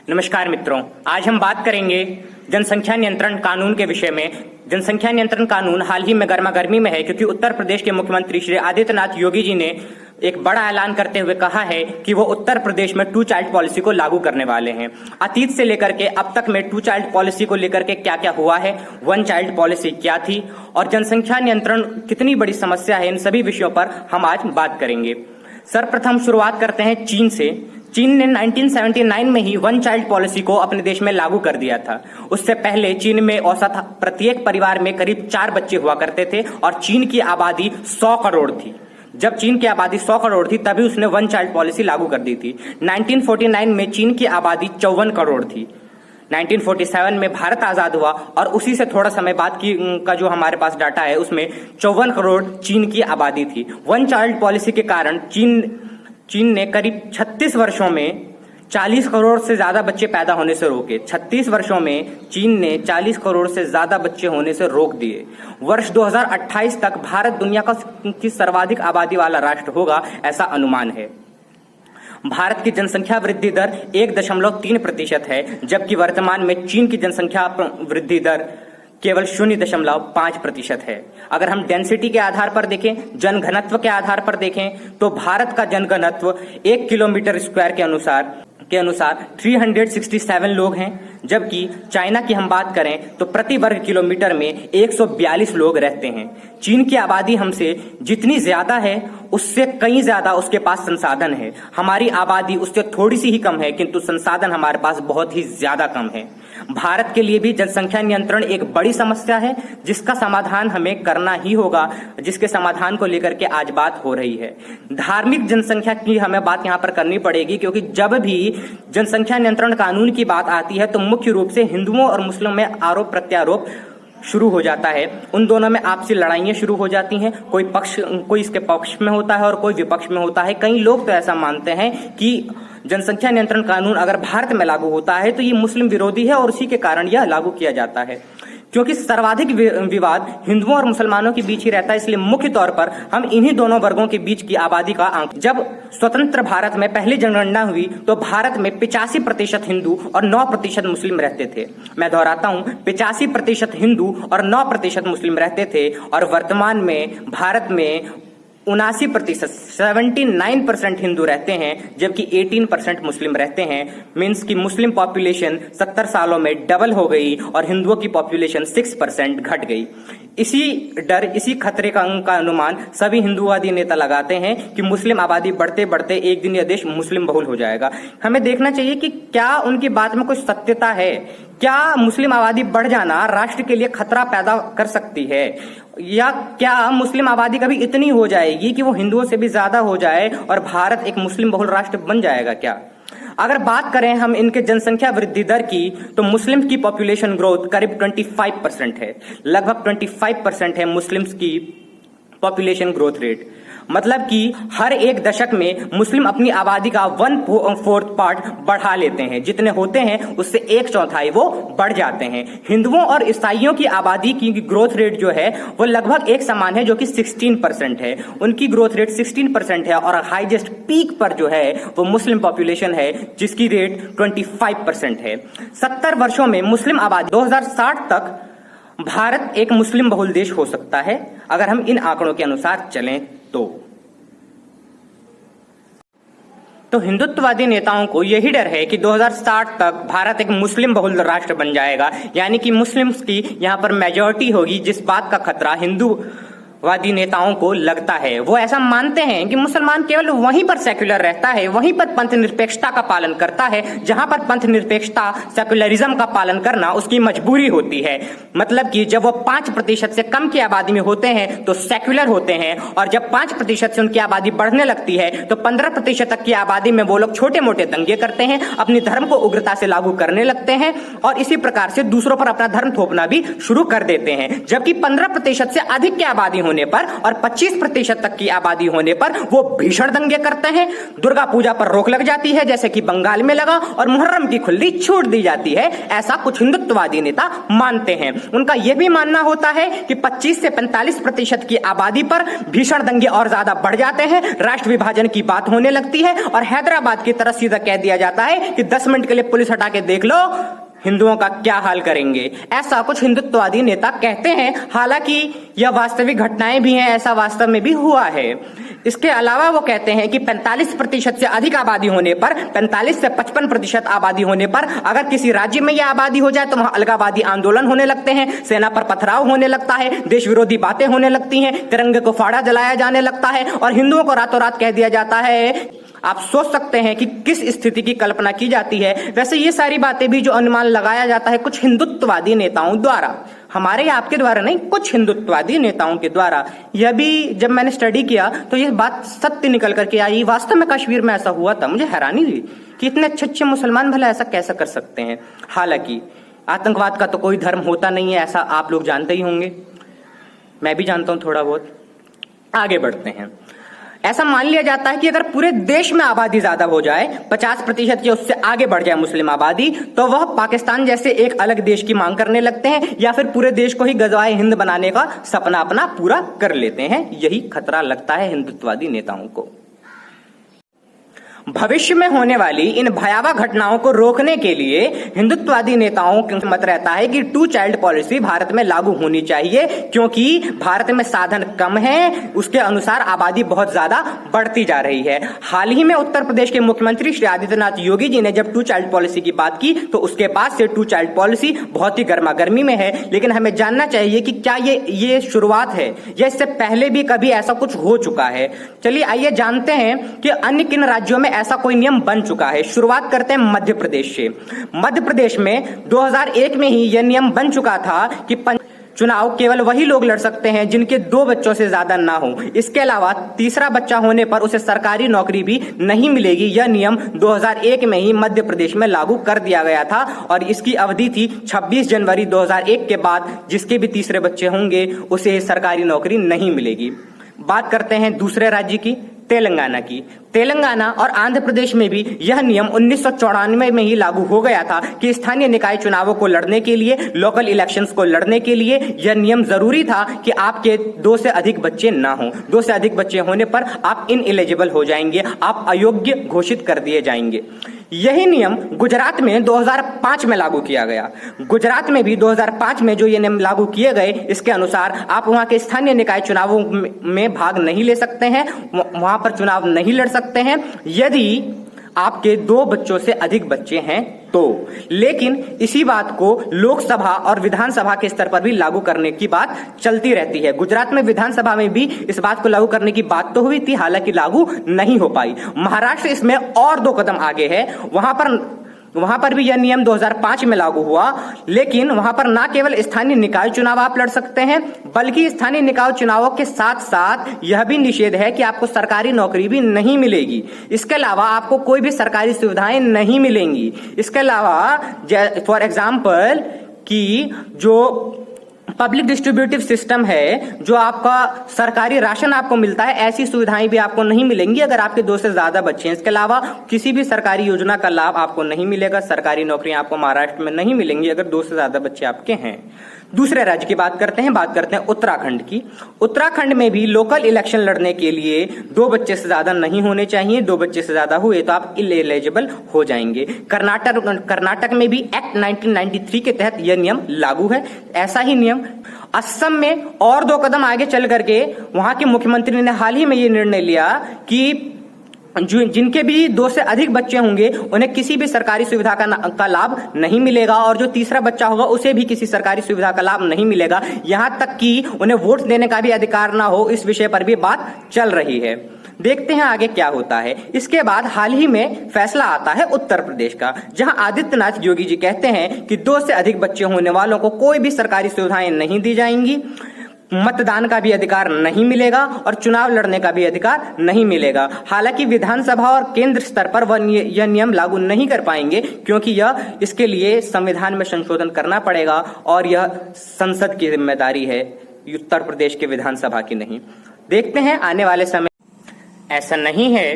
नमस्कार मित्रों, आज हम बात करेंगे जनसंख्या नियंत्रण कानून के विषय में। जनसंख्या नियंत्रण कानून हाल ही में गर्मागर्मी में है क्योंकि उत्तर प्रदेश के मुख्यमंत्री श्री आदित्यनाथ योगी जी ने एक बड़ा ऐलान करते हुए कहा है कि वो उत्तर प्रदेश में 2 चाइल्ड पॉलिसी को लागू करने वाले हैं। अतीत से लेकर के अब तक में 2 चाइल्ड पॉलिसी को लेकर के क्या क्या हुआ है, 1 चाइल्ड पॉलिसी क्या थी और जनसंख्या नियंत्रण कितनी बड़ी समस्या है, इन सभी विषयों पर हम आज बात करेंगे। सर्वप्रथम शुरुआत करते हैं चीन से। चीन ने 1979 में ही 1 चाइल्ड पॉलिसी को अपने देश में लागू कर दिया था। उससे पहले चीन में औसत प्रत्येक परिवार में करीब 4 बच्चे हुआ करते थे और चीन की आबादी 100 करोड़ थी। जब चीन की आबादी 100 करोड़ थी तभी उसने 1 चाइल्ड पॉलिसी लागू कर दी थी। 1949 में चीन की आबादी 54 करोड़ थी। 1947 में भारत आजाद हुआ और उसी से थोड़ा समय बाद का जो हमारे पास डाटा है उसमें 54 करोड़ चीन की आबादी थी। 1 चाइल्ड पॉलिसी के कारण चीन ने करीब 36 वर्षों में 40 करोड़ से ज्यादा बच्चे पैदा होने से रोके। 36 वर्षों में चीन ने 40 करोड़ से ज्यादा बच्चे होने से रोक दिए। वर्ष 2028 तक भारत दुनिया की सर्वाधिक आबादी वाला राष्ट्र होगा, ऐसा अनुमान है। भारत की जनसंख्या वृद्धि दर 1.3% है, जबकि वर्तमान में चीन की जनसंख्या वृद्धि दर केवल 0.5% है। अगर हम डेंसिटी के आधार पर देखें, जनघनत्व के आधार पर देखें, तो भारत का जनघनत्व 1 किलोमीटर स्क्वायर के अनुसार 367 लोग हैं, जबकि चाइना की हम बात करें तो प्रति वर्ग किलोमीटर में 142 लोग रहते हैं। चीन की आबादी हमसे जितनी ज्यादा है उससे कहीं ज्यादा उसके पास संसाधन है। हमारी आबादी उससे थोड़ी सी ही कम है, किंतु संसाधन हमारे पास बहुत ही ज्यादा कम है। भारत के लिए भी जनसंख्या नियंत्रण एक बड़ी समस्या है जिसका समाधान हमें करना ही होगा, जिसके समाधान को लेकर के आज बात हो रही है। धार्मिक जनसंख्या की हमें बात यहाँ पर करनी पड़ेगी, क्योंकि जब भी जनसंख्या नियंत्रण कानून की बात आती है तो मुख्य रूप से हिंदुओं और मुस्लिमों में आरोप प्रत्यारोप शुरू हो जाता है। उन दोनों में आपसी लड़ाइयां शुरू हो जाती हैं। कोई इसके पक्ष में होता है और कोई विपक्ष में होता है। कई लोग तो ऐसा मानते हैं कि जनसंख्या नियंत्रण कानून अगर भारत में लागू होता है तो ये मुस्लिम विरोधी है और उसी के कारण यह लागू किया जाता है। क्योंकि सर्वाधिक विवाद हिंदुओं और मुसलमानों के बीच ही रहता है, इसलिए मुख्य तौर पर हम इन्हीं दोनों वर्गों के बीच की आबादी का आंक। जब स्वतंत्र भारत में पहली जनगणना हुई तो भारत में 85% हिंदू और 9% मुस्लिम रहते थे। मैं दोहराता हूं, 85% हिंदू और 9% मुस्लिम रहते थे और वर्तमान में भारत में 79% 79% हिंदू रहते हैं, जबकि 18% मुस्लिम रहते हैं। मीन्स की मुस्लिम पॉपुलेशन 70 सालों में डबल हो गई और हिंदुओं की पॉपुलेशन 6% घट गई। इसी खतरे का अनुमान सभी हिंदूवादी नेता लगाते हैं कि मुस्लिम आबादी बढ़ते बढ़ते एक दिन यह देश मुस्लिम बहुल हो जाएगा। हमें देखना चाहिए कि क्या उनकी बात में कुछ सत्यता है। क्या मुस्लिम आबादी बढ़ जाना राष्ट्र के लिए खतरा पैदा कर सकती है, या क्या मुस्लिम आबादी कभी इतनी हो जाएगी कि वो हिंदुओं से भी ज्यादा हो जाए और भारत एक मुस्लिम बहुल राष्ट्र बन जाएगा क्या? अगर बात करें हम इनके जनसंख्या वृद्धि दर की तो मुस्लिम की पॉपुलेशन ग्रोथ करीब 25% है। लगभग 25% है मुस्लिम्स की पॉपुलेशन ग्रोथ रेट। मतलब कि हर एक दशक में मुस्लिम अपनी आबादी का 1/4 पार्ट बढ़ा लेते हैं। जितने होते हैं उससे 1/4 वो बढ़ जाते हैं। हिंदुओं और ईसाइयों की आबादी की ग्रोथ रेट जो है वो लगभग एक समान है, जो कि 16% है। उनकी ग्रोथ रेट 16% है और हाईएस्ट पीक पर जो है वो मुस्लिम पॉपुलेशन है, जिसकी रेट 25% है। 70 वर्षों में मुस्लिम आबादी 2060 तक भारत एक मुस्लिम बहुल देश हो सकता है, अगर हम इन आंकड़ों के अनुसार चलें तो हिंदुत्ववादी नेताओं को यही डर है कि 2060 तक भारत एक मुस्लिम बहुल राष्ट्र बन जाएगा, यानी कि मुस्लिम्स की यहां पर मेजॉरिटी होगी। जिस बात का खतरा हिंदूवादी नेताओं को लगता है, वो ऐसा मानते हैं कि मुसलमान केवल वहीं पर सेक्युलर रहता है, वहीं पर पंथ निरपेक्षता का पालन करता है जहां पर पंथ निरपेक्षता सेक्युलरिज्म का पालन करना उसकी मजबूरी होती है। मतलब कि जब वो 5% से कम की आबादी में होते हैं तो सेक्युलर होते हैं, और जब 5% से उनकी आबादी बढ़ने लगती है तो 15% तक की आबादी में वो लोग छोटे मोटे दंगे करते हैं, अपने धर्म को उग्रता से लागू करने लगते हैं और इसी प्रकार से दूसरों पर अपना धर्म थोपना भी शुरू कर देते हैं। जबकि 15% से अधिक की आबादी होने पर और 25% तक की आबादी होने पर वो भीषण दंगे करते हैं। दुर्गा पूजा पर रोक लग जाती है, जैसे कि बंगाल में लगा, और मुहर्रम की खुल्ली छूट दी जाती है। ऐसा कुछ हिंदुत्ववादी नेता मानते हैं। उनका यह भी मानना होता है कि 25 से 45% की आबादी पर भीषण दंगे और ज्यादा बढ़ जाते हैं, राष्ट्र विभाजन की बात होने लगती है और हैदराबाद की तरह सीधा कह दिया जाता है कि 10 मिनट के लिए पुलिस हटा के देख लो, हिंदुओं का क्या हाल करेंगे। ऐसा कुछ हिंदुत्ववादी नेता कहते हैं। हालांकि यह वास्तविक घटनाएं भी हैं, ऐसा वास्तव में भी हुआ है। इसके अलावा वो कहते हैं कि 45% से अधिक आबादी होने पर, 45 से 55% आबादी होने पर अगर किसी राज्य में यह आबादी हो जाए तो वहां अलगाववादी आंदोलन होने लगते हैं, सेना पर पथराव होने लगता है, देश विरोधी बातें होने लगती हैं, तिरंगे को फाड़ा जलाया जाने लगता है और हिंदुओं को रातों रात कह दिया जाता है। आप सोच सकते हैं कि किस स्थिति की कल्पना की जाती है। वैसे ये सारी बातें भी जो अनुमान लगाया जाता है कुछ हिंदुत्ववादी नेताओं द्वारा, हमारे या आपके द्वारा नहीं, कुछ हिंदुत्ववादी नेताओं के द्वारा, यह भी जब मैंने स्टडी किया तो यह बात सत्य निकल करके आई। वास्तव में कश्मीर में ऐसा हुआ था। मुझे हैरानी हुई कि इतने अच्छे अच्छे मुसलमान भला ऐसा कैसा कर सकते हैं। हालांकि आतंकवाद का तो कोई धर्म होता नहीं है, ऐसा आप लोग जानते ही होंगे, मैं भी जानता हूं थोड़ा बहुत। आगे बढ़ते हैं। ऐसा मान लिया जाता है कि अगर पूरे देश में आबादी ज्यादा हो जाए, 50% या उससे आगे बढ़ जाए मुस्लिम आबादी, तो वह पाकिस्तान जैसे एक अलग देश की मांग करने लगते हैं या फिर पूरे देश को ही गजवाए हिंद बनाने का सपना अपना पूरा कर लेते हैं। यही खतरा लगता है हिंदुत्ववादी नेताओं को। भविष्य में होने वाली इन भयावह घटनाओं को रोकने के लिए हिंदुत्ववादी नेताओं का मत रहता है कि 2 चाइल्ड पॉलिसी भारत में लागू होनी चाहिए, क्योंकि भारत में साधन कम है, उसके अनुसार आबादी बहुत ज्यादा बढ़ती जा रही है। हाल ही में उत्तर प्रदेश के मुख्यमंत्री श्री आदित्यनाथ योगी जी ने जब 2 चाइल्ड पॉलिसी की बात की तो उसके बाद से 2 चाइल्ड पॉलिसी बहुत ही गर्मा गर्मी में है। लेकिन हमें जानना चाहिए कि क्या ये शुरुआत है या इससे पहले भी कभी ऐसा कुछ हो चुका है। चलिए आइए जानते हैं कि अन्य किन राज्यों में ऐसा कोई नियम बन चुका है। शुरुआत करते हैं मध्य प्रदेश से। मध्य प्रदेश में 2001 में ही यह नियम बन चुका था कि चुनाव केवल वही लोग लड़ सकते हैं जिनके 2 बच्चों से ज्यादा ना हो। इसके अलावा तीसरा बच्चा होने पर उसे सरकारी नौकरी भी नहीं मिलेगी। यह नियम 2001 में ही मध्य प्रदेश में लागू कर दिया गया था और इसकी अवधि थी 26 जनवरी 2001 के बाद जिसके भी तीसरे बच्चे होंगे उसे सरकारी नौकरी नहीं मिलेगी। बात करते हैं दूसरे राज्य की, तेलंगाना की। तेलंगाना और आंध्र प्रदेश में भी यह नियम 1994 में ही लागू हो गया था कि स्थानीय निकाय चुनावों को लड़ने के लिए, लोकल इलेक्शंस को लड़ने के लिए यह नियम जरूरी था कि आपके 2 से अधिक बच्चे ना हो। 2 से अधिक बच्चे होने पर आप इनएलिजिबल हो जाएंगे, आप अयोग्य घोषित कर दिए जाएंगे। यही नियम गुजरात में 2005 में लागू किया गया। गुजरात में भी 2005 में जो ये नियम लागू किए गए, इसके अनुसार आप वहां के स्थानीय निकाय चुनावों में भाग नहीं ले सकते हैं, वहां पर चुनाव नहीं लड़ सकते हैं यदि आपके 2 बच्चों से अधिक बच्चे हैं तो। लेकिन इसी बात को लोकसभा और विधानसभा के स्तर पर भी लागू करने की बात चलती रहती है। गुजरात में विधानसभा में भी इस बात को लागू करने की बात तो हुई थी, हालांकि लागू नहीं हो पाई। महाराष्ट्र इसमें और 2 कदम आगे है। वहां पर भी यह नियम 2005 में लागू हुआ, लेकिन वहां पर ना केवल स्थानीय निकाय चुनाव आप लड़ सकते हैं, बल्कि स्थानीय निकाय चुनावों के साथ साथ यह भी निषेध है कि आपको सरकारी नौकरी भी नहीं मिलेगी। इसके अलावा आपको कोई भी सरकारी सुविधाएं नहीं मिलेंगी। इसके अलावा फॉर एग्जाम्पल कि जो पब्लिक डिस्ट्रीब्यूटिव सिस्टम है, जो आपका सरकारी राशन आपको मिलता है, ऐसी सुविधाएं भी आपको नहीं मिलेंगी अगर आपके 2 से ज्यादा बच्चे हैं। इसके अलावा किसी भी सरकारी योजना का लाभ आपको नहीं मिलेगा, सरकारी नौकरियां आपको महाराष्ट्र में नहीं मिलेंगी अगर 2 से ज्यादा बच्चे आपके हैं। दूसरे राज्य की बात करते हैं उत्तराखंड की। उत्तराखंड में भी लोकल इलेक्शन लड़ने के लिए 2 बच्चे से ज्यादा नहीं होने चाहिए। 2 बच्चे से ज्यादा हुए तो आप इनएलिजिबल हो जाएंगे। कर्नाटक में भी एक्ट 1993 के तहत यह नियम लागू है। ऐसा ही नियम असम में और 2 कदम आगे चल करके वहां के मुख्यमंत्री ने हाल ही में यह निर्णय लिया कि जिनके भी 2 से अधिक बच्चे होंगे उन्हें किसी भी सरकारी सुविधा का लाभ नहीं मिलेगा और जो तीसरा बच्चा होगा उसे भी किसी सरकारी सुविधा का लाभ नहीं मिलेगा, यहां तक कि उन्हें वोट देने का भी अधिकार ना हो। इस विषय पर भी बात चल रही है। देखते हैं आगे क्या होता है। इसके बाद हाल ही में फैसला आता है उत्तर प्रदेश का, जहां आदित्यनाथ योगी जी कहते हैं कि 2 से अधिक बच्चे होने वालों को कोई भी सरकारी सुविधाएं नहीं दी जाएंगी, मतदान का भी अधिकार नहीं मिलेगा और चुनाव लड़ने का भी अधिकार नहीं मिलेगा। हालांकि विधानसभा और केंद्र स्तर पर वह यह नियम लागू नहीं कर पाएंगे, क्योंकि इसके लिए संविधान में संशोधन करना पड़ेगा और यह संसद की जिम्मेदारी है। उत्तर प्रदेश के विधानसभा की नहीं। देखते हैं आने वाले समय। ऐसा नहीं है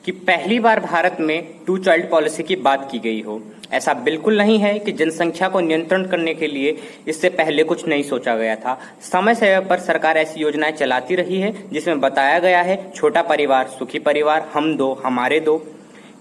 कि पहली बार भारत में टू चाइल्ड पॉलिसी की बात की गई हो। ऐसा बिल्कुल नहीं है कि जनसंख्या को नियंत्रण करने के लिए इससे पहले कुछ नहीं सोचा गया था। समय समय पर सरकार ऐसी योजनाएं चलाती रही है जिसमें बताया गया है छोटा परिवार सुखी परिवार, हम दो हमारे दो।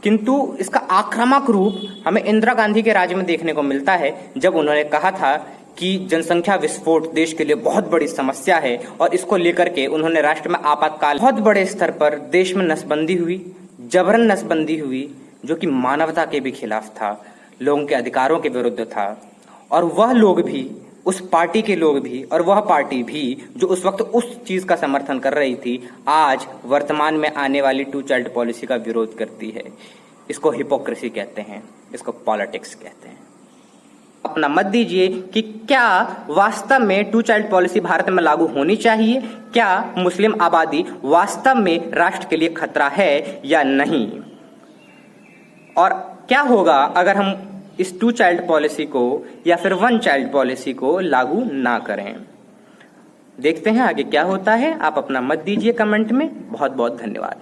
किंतु इसका आक्रामक रूप हमें इंदिरा गांधी के राज में देखने को मिलता है, जब उन्होंने कहा था कि जनसंख्या विस्फोट देश के लिए बहुत बड़ी समस्या है और इसको लेकर के उन्होंने राष्ट्र में आपातकाल बहुत बड़े स्तर पर देश में नसबंदी हुई, जबरन नसबंदी हुई, जो कि मानवता के भी खिलाफ था, लोगों के अधिकारों के विरुद्ध था। और वह लोग भी, उस पार्टी के लोग भी और वह पार्टी भी जो उस वक्त उस चीज का समर्थन कर रही थी, आज वर्तमान में आने वाली टू चाइल्ड पॉलिसी का विरोध करती है। इसको हिपोक्रेसी कहते हैं, इसको पॉलिटिक्स कहते हैं। अपना मत दीजिए कि क्या वास्तव में टू चाइल्ड पॉलिसी भारत में लागू होनी चाहिए, क्या मुस्लिम आबादी वास्तव में राष्ट्र के लिए खतरा है या नहीं, और क्या होगा अगर हम इस टू चाइल्ड पॉलिसी को या फिर वन चाइल्ड पॉलिसी को लागू ना करें। देखते हैं आगे क्या होता है। आप अपना मत दीजिए कमेंट में। बहुत बहुत धन्यवाद।